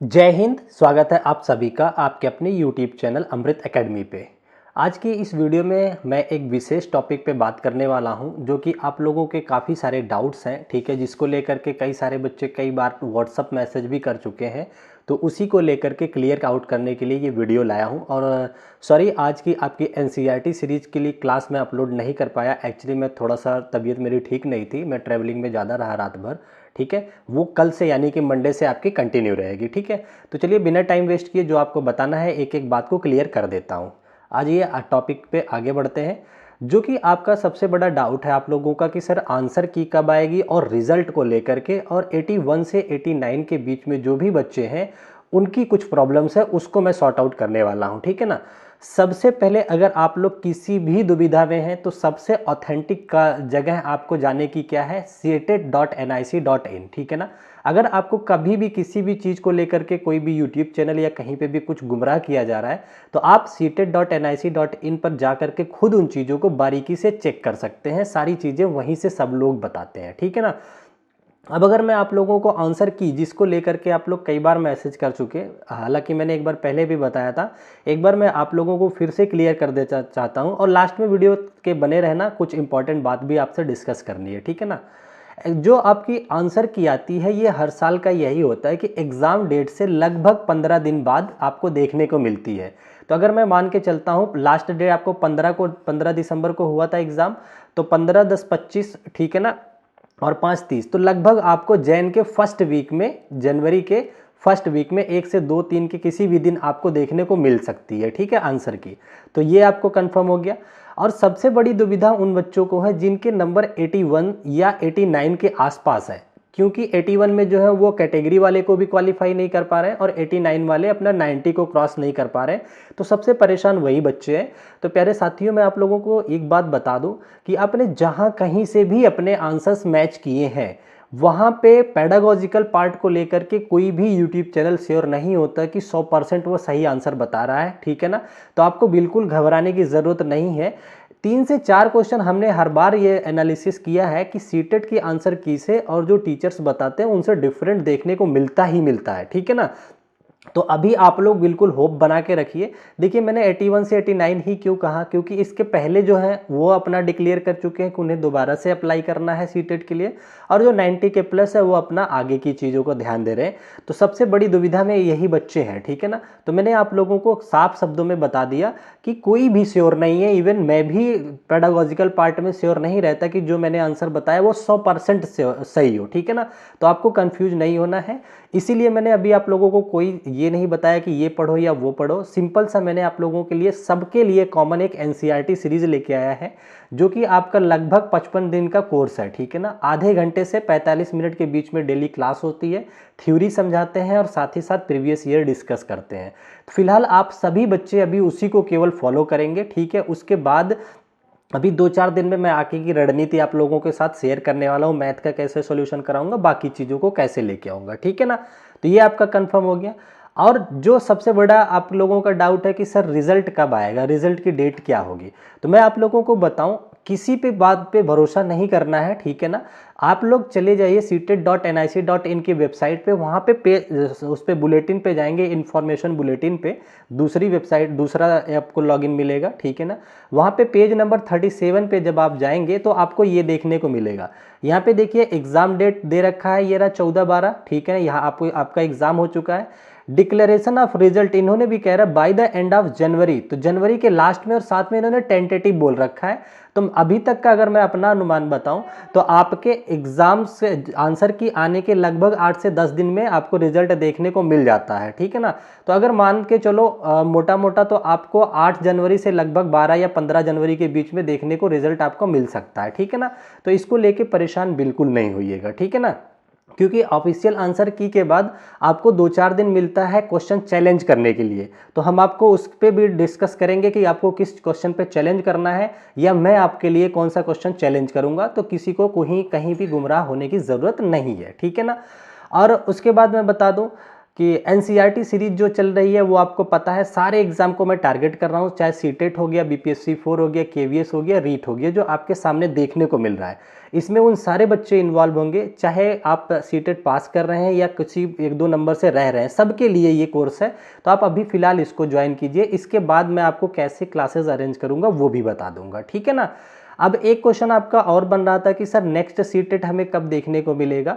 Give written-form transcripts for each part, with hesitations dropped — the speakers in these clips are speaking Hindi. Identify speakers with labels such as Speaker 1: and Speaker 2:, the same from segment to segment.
Speaker 1: जय हिंद। स्वागत है आप सभी का आपके अपने YouTube चैनल अमृत एकेडमी पे। आज की इस वीडियो में मैं एक विशेष टॉपिक पे बात करने वाला हूं जो कि आप लोगों के काफ़ी सारे डाउट्स हैं, ठीक है, जिसको लेकर के कई सारे बच्चे कई बार व्हाट्सअप मैसेज भी कर चुके हैं। तो उसी को लेकर के क्लियर आउट करने के लिए ये वीडियो लाया हूं। और सॉरी, आज की आपकी NCERT सीरीज़ के लिए क्लास में अपलोड नहीं कर पाया। एक्चुअली मैं थोड़ा सा तबीयत मेरी ठीक नहीं थी, मैं ट्रैवलिंग में ज़्यादा रहा रात भर, ठीक है। वो कल से यानी कि मंडे से आपकी कंटिन्यू रहेगी, ठीक है। तो चलिए बिना टाइम वेस्ट किए जो आपको बताना है एक एक बात को क्लियर कर देता हूँ। आज ये टॉपिक पे आगे बढ़ते हैं। जो कि आपका सबसे बड़ा डाउट है आप लोगों का कि सर आंसर की कब आएगी और रिजल्ट को लेकर के, और 81 से 89 के बीच में जो भी बच्चे हैं उनकी कुछ प्रॉब्लम्स है उसको मैं सॉर्ट आउट करने वाला हूँ, ठीक है ना। सबसे पहले अगर आप लोग किसी भी दुविधा में हैं तो सबसे ऑथेंटिक का जगह आपको जाने की क्या है, seated.nic.in, ठीक है ना। अगर आपको कभी भी किसी भी चीज़ को लेकर के कोई भी यूट्यूब चैनल या कहीं पे भी कुछ गुमराह किया जा रहा है तो आप seated.nic.in पर जा कर के खुद उन चीज़ों को बारीकी से चेक कर सकते हैं। सारी चीज़ें वहीं से सब लोग बताते हैं, ठीक है ना। अब अगर मैं आप लोगों को आंसर की जिसको लेकर के आप लोग कई बार मैसेज कर चुके, हालांकि मैंने एक बार पहले भी बताया था, एक बार मैं आप लोगों को फिर से क्लियर कर दे चाहता हूं, और लास्ट में वीडियो के बने रहना, कुछ इंपॉर्टेंट बात भी आपसे डिस्कस करनी है, ठीक है ना। जो आपकी आंसर की आती है ये हर साल का यही होता है कि एग्ज़ाम डेट से लगभग 15 दिन बाद आपको देखने को मिलती है। तो अगर मैं मान के चलता हूँ लास्ट डेट आपको 15 दिसंबर को हुआ था एग्ज़ाम, तो 15, 10, 25, ठीक है ना, और 5, 30, तो लगभग आपको जनवरी के फर्स्ट वीक में 1 से 2, 3 के किसी भी दिन आपको देखने को मिल सकती है, ठीक है, आंसर की। तो ये आपको कंफर्म हो गया। और सबसे बड़ी दुविधा उन बच्चों को है जिनके नंबर 81 या 89 के आसपास है, क्योंकि 81 में जो है वो कैटेगरी वाले को भी क्वालिफाई नहीं कर पा रहे हैं और 89 वाले अपना 90 को क्रॉस नहीं कर पा रहे हैं। तो सबसे परेशान वही बच्चे हैं। तो प्यारे साथियों, मैं आप लोगों को एक बात बता दूं कि आपने जहां कहीं से भी अपने आंसर्स मैच किए हैं वहां पे पेडागोजिकल पार्ट को लेकर के कोई भी यूट्यूब चैनल श्योर नहीं होता कि 100% वो सही आंसर बता रहा है, ठीक है ना। तो आपको बिल्कुल घबराने की ज़रूरत नहीं है। 3 से 4 क्वेश्चन हमने हर बार ये एनालिसिस किया है कि सीटेट की आंसर की से और जो टीचर्स बताते हैं उनसे डिफरेंट देखने को मिलता ही मिलता है, ठीक है ना। तो अभी आप लोग बिल्कुल होप बना के रखिए। देखिए मैंने 81 से 89 ही क्यों कहा, क्योंकि इसके पहले जो है वो अपना डिक्लेयर कर चुके हैं कि उन्हें दोबारा से अप्लाई करना है सीटेट के लिए, और जो 90 के प्लस है वो अपना आगे की चीज़ों को ध्यान दे रहे हैं। तो सबसे बड़ी दुविधा में यही बच्चे हैं, ठीक है ना। तो मैंने आप लोगों को साफ शब्दों में बता दिया कि कोई भी श्योर नहीं है, इवन मैं भी पेडागोजिकल पार्ट में श्योर नहीं रहता कि जो मैंने आंसर बताया वो 100% सही हो, ठीक है ना। तो आपको कंफ्यूज नहीं होना है। इसीलिए मैंने अभी आप लोगों को कोई ये नहीं बताया कि ये पढ़ो या वो पढ़ो। सिंपल सा मैंने आप लोगों के लिए सबके लिए कॉमन एक NCERT सीरीज लेके आया है जो कि आपका लगभग 55 दिन का कोर्स है, ठीक है ना। आधे घंटे से 45 मिनट के बीच में डेली क्लास होती है, थ्योरी समझाते हैं और साथ ही साथ प्रीवियस ईयर डिस्कस करते हैं। तो फिलहाल आप सभी बच्चे अभी उसी को केवल फॉलो करेंगे, ठीक है। उसके बाद अभी 2-4 दिन में मैं आगे की रणनीति आप लोगों के साथ शेयर करने वाला हूँ। मैथ का कैसे सॉल्यूशन कराऊंगा, बाकी चीज़ों को कैसे लेके आऊँगा, ठीक है ना। तो ये आपका कंफर्म हो गया। और जो सबसे बड़ा आप लोगों का डाउट है कि सर रिजल्ट कब आएगा, रिजल्ट की डेट क्या होगी, तो मैं आप लोगों को बताऊं किसी पे बात पे भरोसा नहीं करना है, ठीक है ना। आप लोग चले जाइए seated.nic.in की वेबसाइट पे, वहाँ पे उस पे बुलेटिन पे जाएंगे, इन्फॉर्मेशन बुलेटिन पे दूसरी वेबसाइट दूसरा आपको लॉगिन मिलेगा, ठीक है ना। वहाँ पे पेज नंबर 37 पे जब आप जाएंगे तो आपको ये देखने को मिलेगा। यहाँ पे देखिए एग्जाम डेट दे रखा है, ये रहा 14/12, ठीक है। यहाँ आपको आपका एग्जाम हो चुका है। डिक्लेरेशन ऑफ रिजल्ट इन्होंने भी कह रहा है by the end of January, तो जनवरी के लास्ट में, और साथ में इन्होंने टेंटेटिव बोल रखा है। तो अभी तक का अगर मैं अपना अनुमान बताऊं तो आपके एग्जाम से आंसर की आने के लगभग 8 से 10 दिन में आपको रिजल्ट देखने को मिल जाता है, ठीक है ना। तो अगर मान के चलो मोटा मोटा तो आपको 8 जनवरी से लगभग 12 या 15 जनवरी के बीच में देखने को रिजल्ट आपको मिल सकता है, ठीक है ना। तो इसको लेके परेशान बिल्कुल नहीं होइएगा, ठीक है ना। क्योंकि ऑफिशियल आंसर की के बाद आपको 2-4 दिन मिलता है क्वेश्चन चैलेंज करने के लिए, तो हम आपको उस पर भी डिस्कस करेंगे कि आपको किस क्वेश्चन पे चैलेंज करना है, या मैं आपके लिए कौन सा क्वेश्चन चैलेंज करूंगा। तो किसी को कहीं भी गुमराह होने की ज़रूरत नहीं है, ठीक है ना। और उसके बाद मैं बता दूं कि एनसीईआरटी सीरीज जो चल रही है वो आपको पता है सारे एग्जाम को मैं टारगेट कर रहा हूँ, चाहे सीटेट हो गया, बीपीएससी 4 हो गया, केवीएस हो गया, रीट हो गया, जो आपके सामने देखने को मिल रहा है। इसमें उन सारे बच्चे इन्वॉल्व होंगे, चाहे आप सीटेट पास कर रहे हैं या किसी 1-2 नंबर से रह रहे हैं, सबके लिए ये कोर्स है। तो आप अभी फिलहाल इसको ज्वाइन कीजिए, इसके बाद मैं आपको कैसे क्लासेस अरेंज करूँगा वो भी बता दूंगा, ठीक है ना। अब एक क्वेश्चन आपका और बन रहा था कि सर नेक्स्ट सीटेट हमें कब देखने को मिलेगा।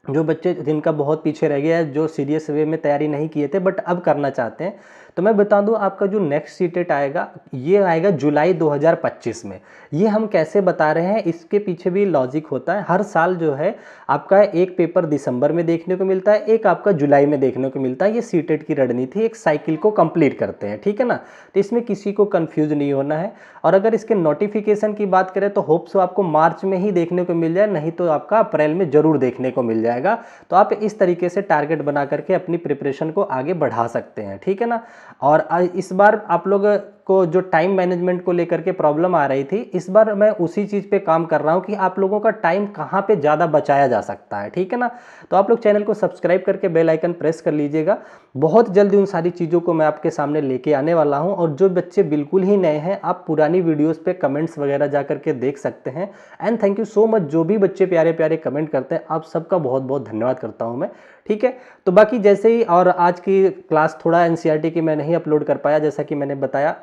Speaker 1: जो बच्चे जिनका बहुत पीछे रह गया है, जो सीरियस वे में तैयारी नहीं किए थे बट अब करना चाहते हैं, तो मैं बता दूं आपका जो नेक्स्ट सीटेट आएगा ये आएगा जुलाई 2025 में। ये हम कैसे बता रहे हैं, इसके पीछे भी लॉजिक होता है। हर साल जो है आपका एक पेपर दिसंबर में देखने को मिलता है, एक आपका जुलाई में देखने को मिलता है। ये सीटेट की रणनीति, एक साइकिल को कंप्लीट करते हैं, ठीक है ना। तो इसमें किसी को कंफ्यूज नहीं होना है। और अगर इसके नोटिफिकेशन की बात करें तो होप्स आपको मार्च में ही देखने को मिल जाए, नहीं तो आपका अप्रैल में जरूर देखने को मिल जाएगा। तो आप इस तरीके से टारगेट बना करके अपनी प्रिपरेशन को आगे बढ़ा सकते हैं, ठीक है ना। और इस बार आप लोग को जो टाइम मैनेजमेंट को लेकर के प्रॉब्लम आ रही थी, इस बार मैं उसी चीज़ पे काम कर रहा हूँ कि आप लोगों का टाइम कहाँ पे ज़्यादा बचाया जा सकता है, ठीक है ना। तो आप लोग चैनल को सब्सक्राइब करके बेल आइकन प्रेस कर लीजिएगा। बहुत जल्दी उन सारी चीज़ों को मैं आपके सामने लेके आने वाला हूँ। और जो बच्चे बिल्कुल ही नए हैं, आप पुरानी वीडियोज़ पे कमेंट्स वगैरह जा करके देख सकते हैं। And thank you so much, जो भी बच्चे प्यारे प्यारे कमेंट करते हैं, आप सबका बहुत बहुत धन्यवाद करता हूँ मैं, ठीक है। तो बाकी जैसे ही, और आज की क्लास थोड़ा एनसीईआरटी की मैं नहीं अपलोड कर पाया, जैसा कि मैंने बताया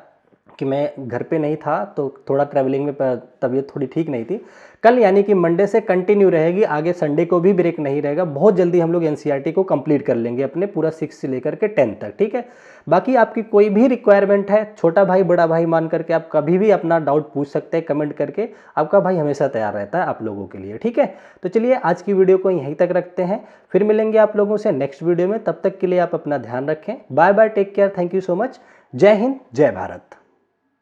Speaker 1: कि मैं घर पे नहीं था, तो थोड़ा ट्रैवलिंग में तबीयत थोड़ी ठीक नहीं थी। कल यानी कि मंडे से कंटिन्यू रहेगी, आगे संडे को भी ब्रेक नहीं रहेगा। बहुत जल्दी हम लोग एनसीईआरटी को कंप्लीट कर लेंगे अपने पूरा 6 से लेकर के 10 तक, ठीक है। बाकी आपकी कोई भी रिक्वायरमेंट है, छोटा भाई बड़ा भाई मान करके आप कभी भी अपना डाउट पूछ सकते हैं कमेंट करके। आपका भाई हमेशा तैयार रहता है आप लोगों के लिए, ठीक है। तो चलिए आज की वीडियो को यहीं तक रखते हैं, फिर मिलेंगे आप लोगों से नेक्स्ट वीडियो में। तब तक के लिए आप अपना ध्यान रखें। Bye bye, take care, thank you so much. जय हिंद, जय भारत।